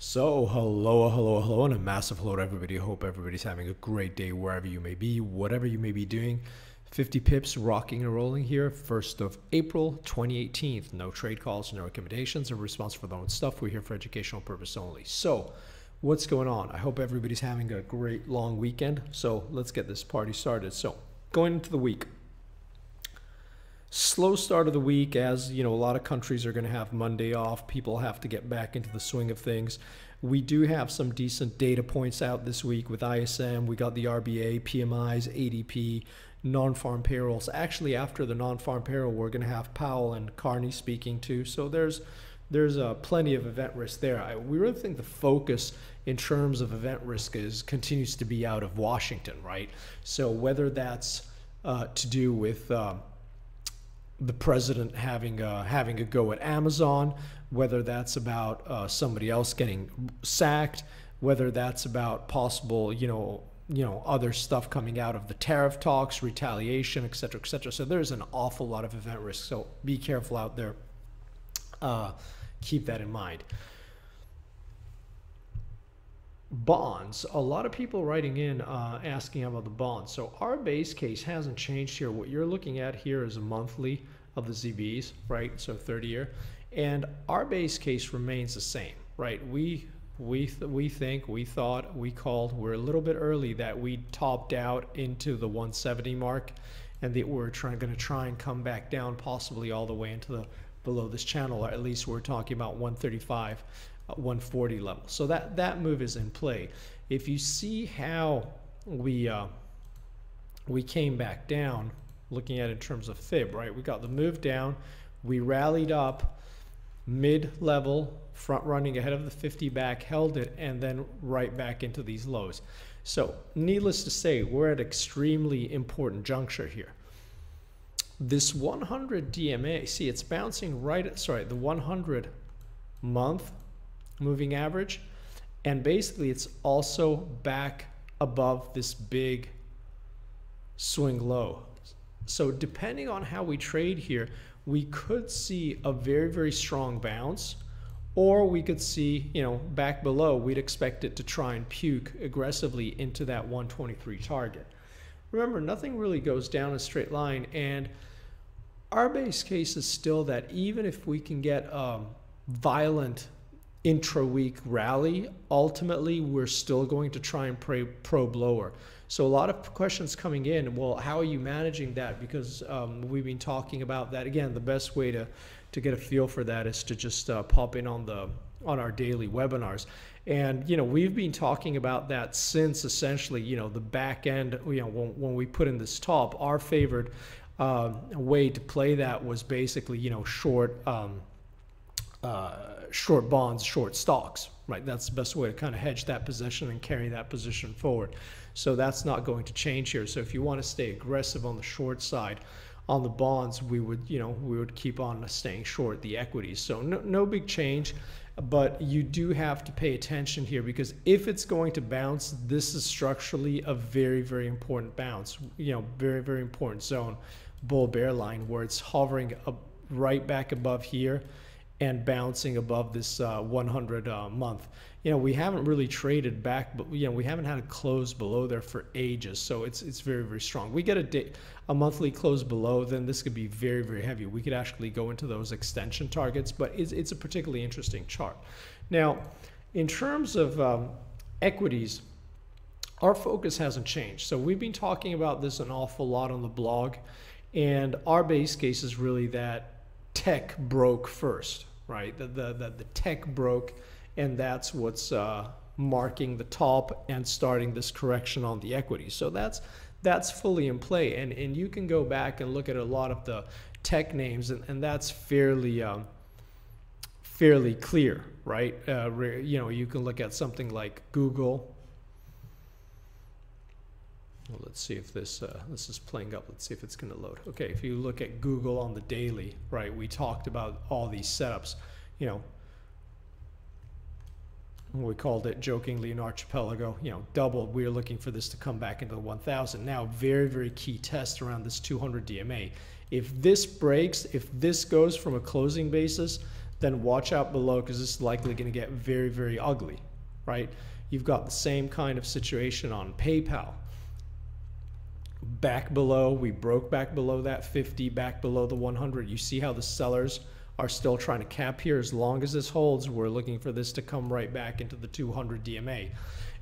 So, hello, and a massive hello to everybody. Hope everybody's having a great day wherever you may be, whatever you may be doing. 50 pips rocking and rolling here, 1st of April 2018. No trade calls, no recommendations, and response for their own stuff. We're here for educational purpose only. So, what's going on? I hope everybody's having a great long weekend. So, let's get this party started. So, going into the week. Slow start of the week, as you know, a lot of countries are going to have Monday off. People have to get back into the swing of things. We do have some decent data points out this week with ISM. We got the RBA, PMIs, ADP, non-farm payrolls. Actually, after the non-farm payroll, we're going to have Powell and Carney speaking too. So there's plenty of event risk there. We really think the focus in terms of event risk continues to be out of Washington, right? So whether that's to do with the president having a go at Amazon, whether that's about somebody else getting sacked, whether that's about possible other stuff coming out of the tariff talks, retaliation, et cetera, et cetera. So there's an awful lot of event risk. So be careful out there. Keep that in mind. Bonds, a lot of people writing in asking about the bonds. So our base case hasn't changed here. What you're looking at here is a monthly of the ZBs, right? So 30-year, and our base case remains the same, right? We called, we're a little bit early that we topped out into the 170 mark, and that we're going to try and come back down, possibly all the way into the below this channel, or at least we're talking about 135. 140 level. So that move is in play. If you see how we came back down, looking at it in terms of fib, right? We got the move down, we rallied up mid-level, front running ahead of the 50 back, held it, and then right back into these lows. So needless to say, we're at extremely important juncture here. This 100 DMA, see, it's bouncing right at, sorry, the 100 month moving average, and basically it's also back above this big swing low. So depending on how we trade here, we could see a very, very strong bounce, or we could see, back below, we'd expect it to try and puke aggressively into that 123 target. Remember, nothing really goes down a straight line, and our base case is still that even if we can get a violent intra-week rally, ultimately we're still going to try and probe lower. So a lot of questions coming in, well, how are you managing that? Because we've been talking about that. Again, the best way to get a feel for that is to just pop in on our daily webinars. And we've been talking about that since essentially the back end, when we put in this top. Our favored way to play that was basically short bonds, short stocks, right? That's the best way to kind of hedge that position and carry that position forward. So that's not going to change here. So if you want to stay aggressive on the short side, on the bonds, we would keep on staying short the equities. So no big change, but you do have to pay attention here, because if it's going to bounce, this is structurally a very, very important bounce. Very, very important zone, bull bear line, where it's hovering up right back above here and bouncing above this 100 month. We haven't really traded back, but we haven't had a close below there for ages. So it's very, very strong. We get a monthly close below, then this could be very, very heavy. We could actually go into those extension targets, but it's a particularly interesting chart. Now, in terms of equities, our focus hasn't changed. So we've been talking about this an awful lot on the blog, and our base case is really that tech broke first, right? The tech broke, and that's what's marking the top and starting this correction on the equity. So that's fully in play, and you can go back and look at a lot of the tech names, and that's fairly clear, right? You can look at something like Google. Well, let's see if this is playing up. Let's see if it's going to load. Okay, if you look at Google on the daily, right, we talked about all these setups. We called it jokingly an archipelago. Doubled. We are looking for this to come back into the 1,000. Now, very, very key test around this 200 DMA. If this breaks, if this goes from a closing basis, then watch out below, because this is likely going to get very, very ugly, right? You've got the same kind of situation on PayPal. Back below, we broke back below that 50, back below the 100. You see how the sellers are still trying to cap here. As long as this holds, we're looking for this to come right back into the 200 DMA.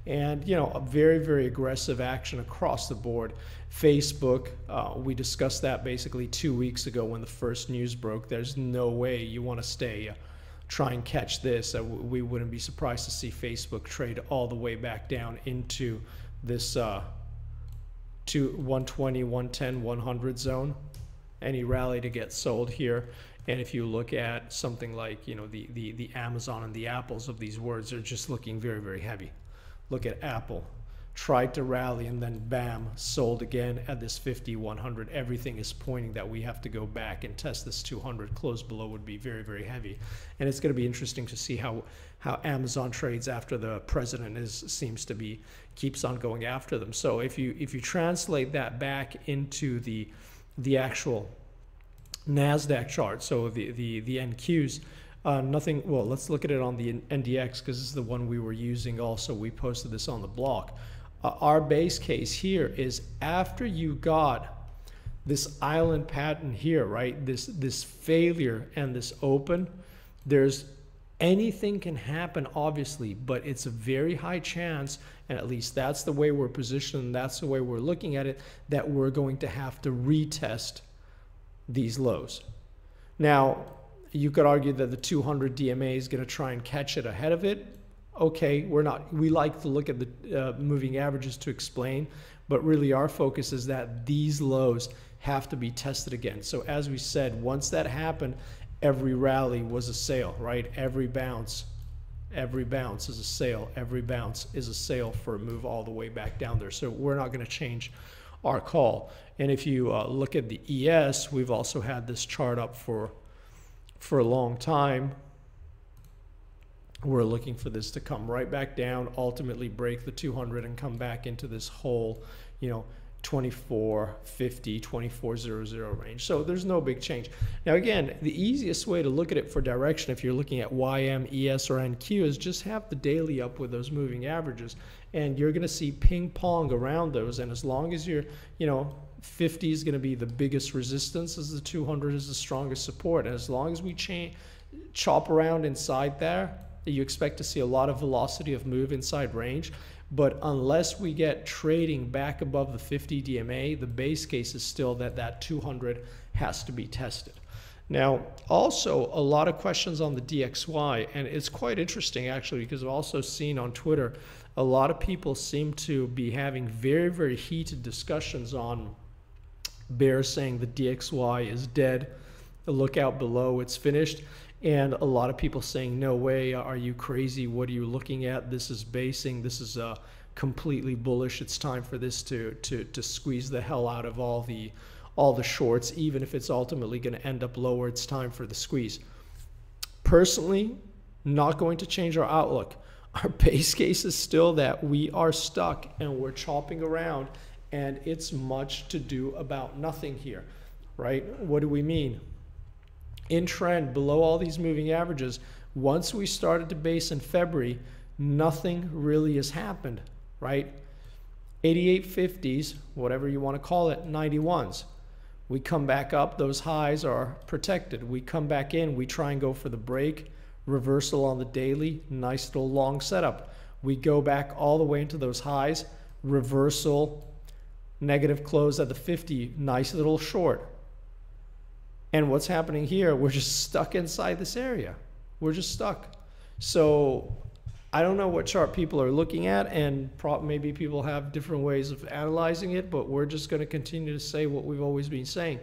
And, you know, a very, very aggressive action across the board. Facebook, we discussed that basically 2 weeks ago when the first news broke. There's no way you want to stay, try and catch this. We wouldn't be surprised to see Facebook trade all the way back down into this to 120, 110, 100 zone. Any rally to get sold here. And if you look at something like, you know, the Amazon and the Apples of these words, they're just looking very, very heavy. Look at Apple, tried to rally and then bam, sold again at this 50, 100. Everything is pointing that we have to go back and test this 200. Close below would be very, very heavy. And it's going to be interesting to see how Amazon trades after the president seems to be keeps on going after them. So if you translate that back into the actual NASDAQ chart, so the NQs, nothing. Well, let's look at it on the NDX, because this is the one we were using also. We posted this on the block. Our base case here is after you got this island pattern here, right? This failure and this open, there's anything can happen, obviously, but it's a very high chance, and at least that's the way we're positioned, that's the way we're looking at it, that we're going to have to retest these lows. Now, you could argue that the 200 DMA is going to try and catch it ahead of it. Okay, we like to look at the moving averages to explain, but really our focus is that these lows have to be tested again. So as we said, once that happened, every rally was a sale, right? Every bounce is a sale. Every bounce is a sale for a move all the way back down there. So we're not going to change our call. And if you look at the ES, we've also had this chart up for a long time. We're looking for this to come right back down, ultimately break the 200 and come back into this whole, you know, 2450, 2400 range. So there's no big change. Now again, the easiest way to look at it for direction, if you're looking at YM, ES, or NQ, is just have the daily up with those moving averages, and you're going to see ping pong around those. And as long as you're, you know, 50 is going to be the biggest resistance, as the 200 is the strongest support, and as long as we chop around inside there, you expect to see a lot of velocity of move inside range. But unless we get trading back above the 50 DMA, the base case is still that 200 has to be tested. Now, also a lot of questions on the DXY, and it's quite interesting actually, because I've also seen on Twitter a lot of people seem to be having very, very heated discussions on bears saying the DXY is dead. Look out below, it's finished. And a lot of people saying, no way, are you crazy? What are you looking at? This is basing, this is completely bullish. It's time for this to squeeze the hell out of all the shorts, even if it's ultimately going to end up lower. It's time for the squeeze. Personally, not going to change our outlook. Our base case is still that we are stuck and we're chopping around, and it's much to do about nothing here, right? What do we mean? In trend below all these moving averages, once we started to base in February, nothing really has happened, right? 88.50s, whatever you want to call it, 91s. We come back up, those highs are protected. We come back in, we try and go for the break, reversal on the daily, nice little long setup. We go back all the way into those highs, reversal, negative close at the 50, nice little short. And what's happening here, we're just stuck inside this area. We're just stuck. So I don't know what chart people are looking at, and maybe people have different ways of analyzing it, but we're just going to continue to say what we've always been saying.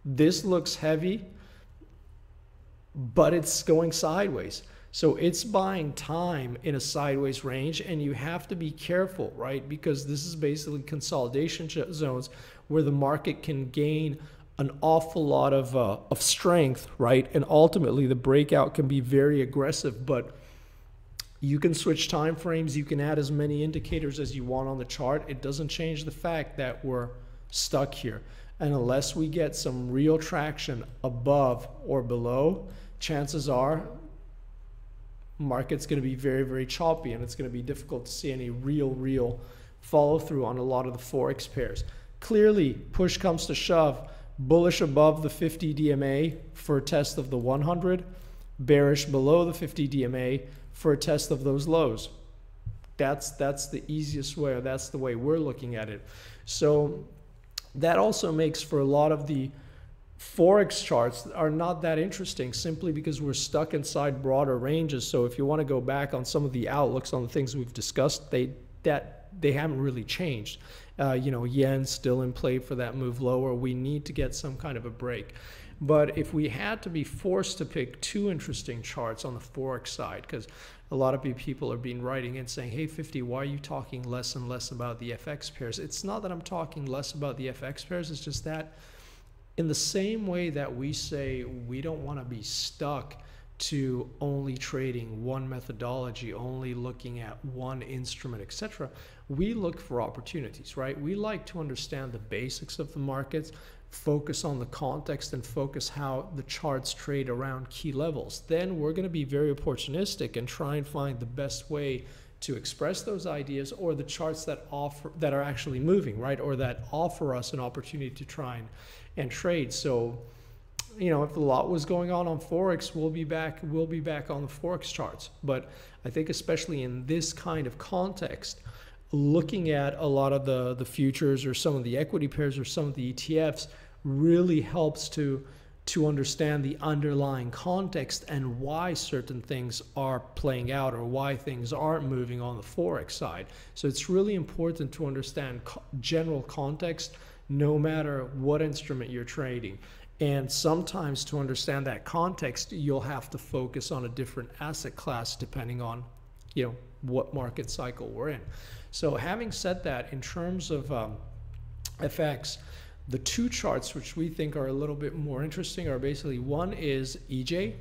This looks heavy, but it's going sideways. So it's buying time in a sideways range, and you have to be careful, right? Because this is basically consolidation zones where the market can gain an awful lot of strength, right? And ultimately the breakout can be very aggressive, but you can switch time frames, you can add as many indicators as you want on the chart. It doesn't change the fact that we're stuck here. And unless we get some real traction above or below, chances are market's going to be very, very choppy, and it's going to be difficult to see any real follow through on a lot of the Forex pairs. Clearly, push comes to shove, bullish above the 50 DMA for a test of the 100, bearish below the 50 DMA for a test of those lows. That's the easiest way, or that's the way we're looking at it. So that also makes for a lot of the Forex charts that are not that interesting, simply because we're stuck inside broader ranges. So if you want to go back on some of the outlooks on the things we've discussed, they haven't really changed. You know, yen still in play for that move lower. We need to get some kind of a break. But if we had to be forced to pick two interesting charts on the Forex side, because a lot of people are being writing in saying, hey 50, why are you talking less and less about the FX pairs? It's not that I'm talking less about the FX pairs, it's just that in the same way that we say we don't want to be stuck to only trading one methodology, only looking at one instrument, etc., we look for opportunities, right? We like to understand the basics of the markets, focus on the context, and focus how the charts trade around key levels. Then we're going to be very opportunistic and try and find the best way to express those ideas, or the charts that are actually moving, right? Or that offer us an opportunity to try and trade. So, you know, if a lot was going on Forex, we'll be back on the Forex charts. But I think especially in this kind of context, looking at a lot of the futures or some of the equity pairs or some of the ETFs really helps to understand the underlying context and why certain things are playing out or why things aren't moving on the Forex side. So it's really important to understand general context no matter what instrument you're trading. And sometimes to understand that context, you'll have to focus on a different asset class depending on, you know, what market cycle we're in. So having said that, in terms of FX, the two charts which we think are a little bit more interesting are basically, one is EJ.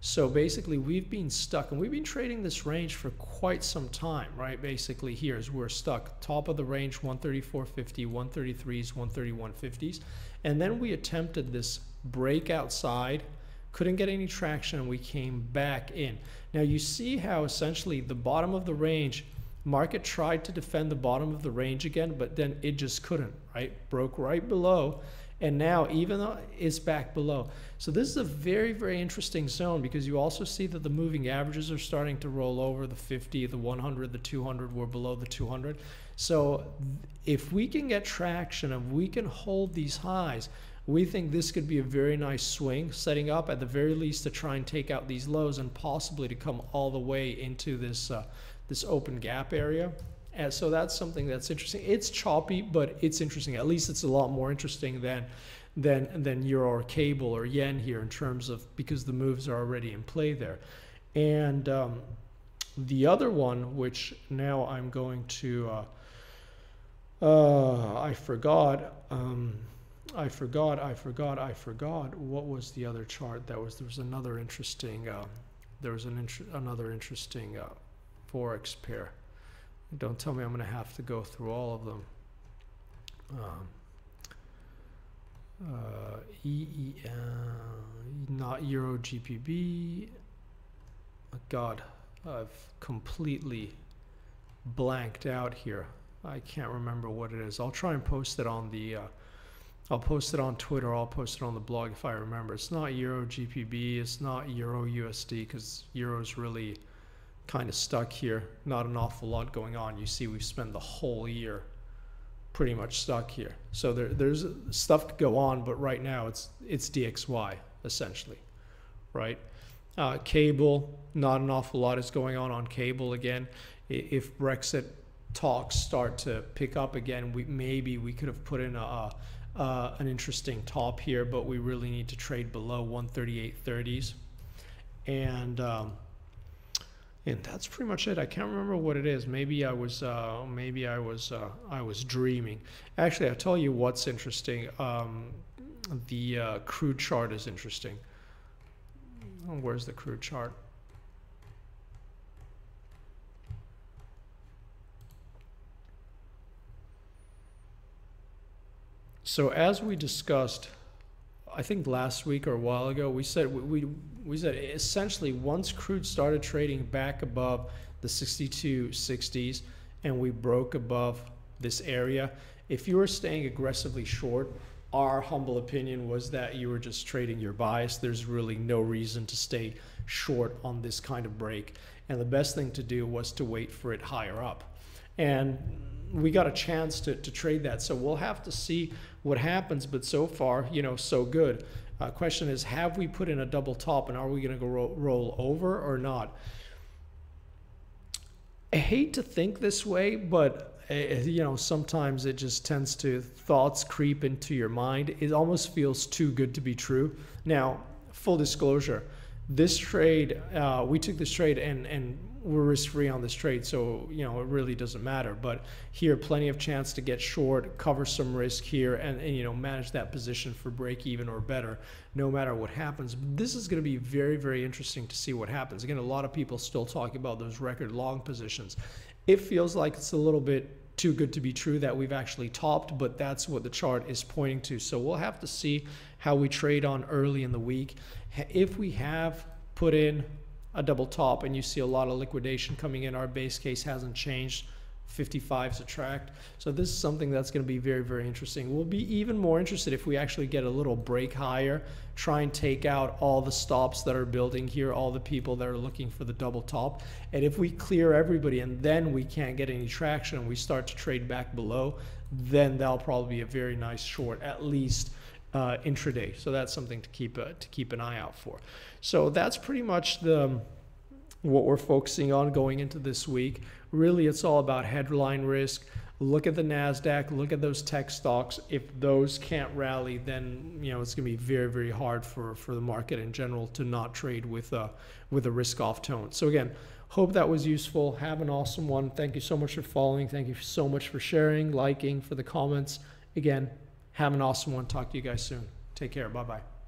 So basically we've been stuck, and we've been trading this range for quite some time, right? Basically here is we're stuck top of the range 134.50, 133s, 131.50s, and then we attempted this breakout side, couldn't get any traction, and we came back in. Now you see how essentially the bottom of the range, market tried to defend the bottom of the range again, but then it just couldn't, right? Broke right below, and now even though it's back below. So this is a very, very interesting zone, because you also see that the moving averages are starting to roll over. The 50, the 100, the 200 were below the 200. So if we can get traction and we can hold these highs, we think this could be a very nice swing, setting up at the very least to try and take out these lows and possibly to come all the way into this this open gap area. And so that's something that's interesting. It's choppy, but it's interesting. At least it's a lot more interesting than euro or cable or yen here in terms of, because the moves are already in play there. And the other one, which now I'm going to I forgot what was the other chart. There was another interesting another interesting Forex pair. Don't tell me I'm going to have to go through all of them. Not Euro GPB. God, I've completely blanked out here. I can't remember what it is. I'll try and post it on the I'll post it on Twitter, I'll post it on the blog if I remember. It's not Euro GPB, it's not Euro USD, because Euro's really kind of stuck here. Not an awful lot going on. You see we've spent the whole year pretty much stuck here. So there's stuff to go on, but right now it's DXY essentially, right? Cable, not an awful lot is going on cable again. If Brexit talks start to pick up again, maybe we could have put in an interesting top here, but we really need to trade below 138.30s. And that's pretty much it. I can't remember what it is. Maybe I was dreaming. Actually, I'll tell you what's interesting. The crude chart is interesting. Oh, where's the crude chart? So as we discussed, I think last week or a while ago, we said we said essentially once crude started trading back above the 62.60s and we broke above this area, if you were staying aggressively short, our humble opinion was that you were just trading your bias. There's really no reason to stay short on this kind of break. And the best thing to do was to wait for it higher up. And we got a chance to trade that. So we'll have to see what happens. But so far, you know, so good. Question is, have we put in a double top and are we going to go roll over or not? I hate to think this way, but you know, sometimes it just tends to, thoughts creep into your mind. It almost feels too good to be true. Now, full disclosure, this trade, we took this trade and we're risk-free on this trade, so you know it really doesn't matter. But here, plenty of chance to get short, cover some risk here, and you know, manage that position for break even or better, no matter what happens. This is going to be very, very interesting to see what happens. Again, a lot of people still talking about those record long positions. It feels like it's a little bit too good to be true that we've actually topped, but that's what the chart is pointing to. So we'll have to see how we trade on early in the week. If we have put in a double top and you see a lot of liquidation coming in, our base case hasn't changed. 55s attract. So this is something that's going to be very, very interesting. We'll be even more interested if we actually get a little break higher, try and take out all the stops that are building here, all the people that are looking for the double top. And if we clear everybody and then we can't get any traction and we start to trade back below, then that'll probably be a very nice short, at least intraday. So that's something to keep an eye out for. So that's pretty much what we're focusing on going into this week. Really, it's all about headline risk. Look at the NASDAQ, look at those tech stocks. If those can't rally, then you know it's going to be very, very hard for the market in general to not trade with a risk-off tone. So again, hope that was useful. Have an awesome one. Thank you so much for following. Thank you so much for sharing, liking, for the comments. Again, have an awesome one. Talk to you guys soon. Take care. Bye-bye.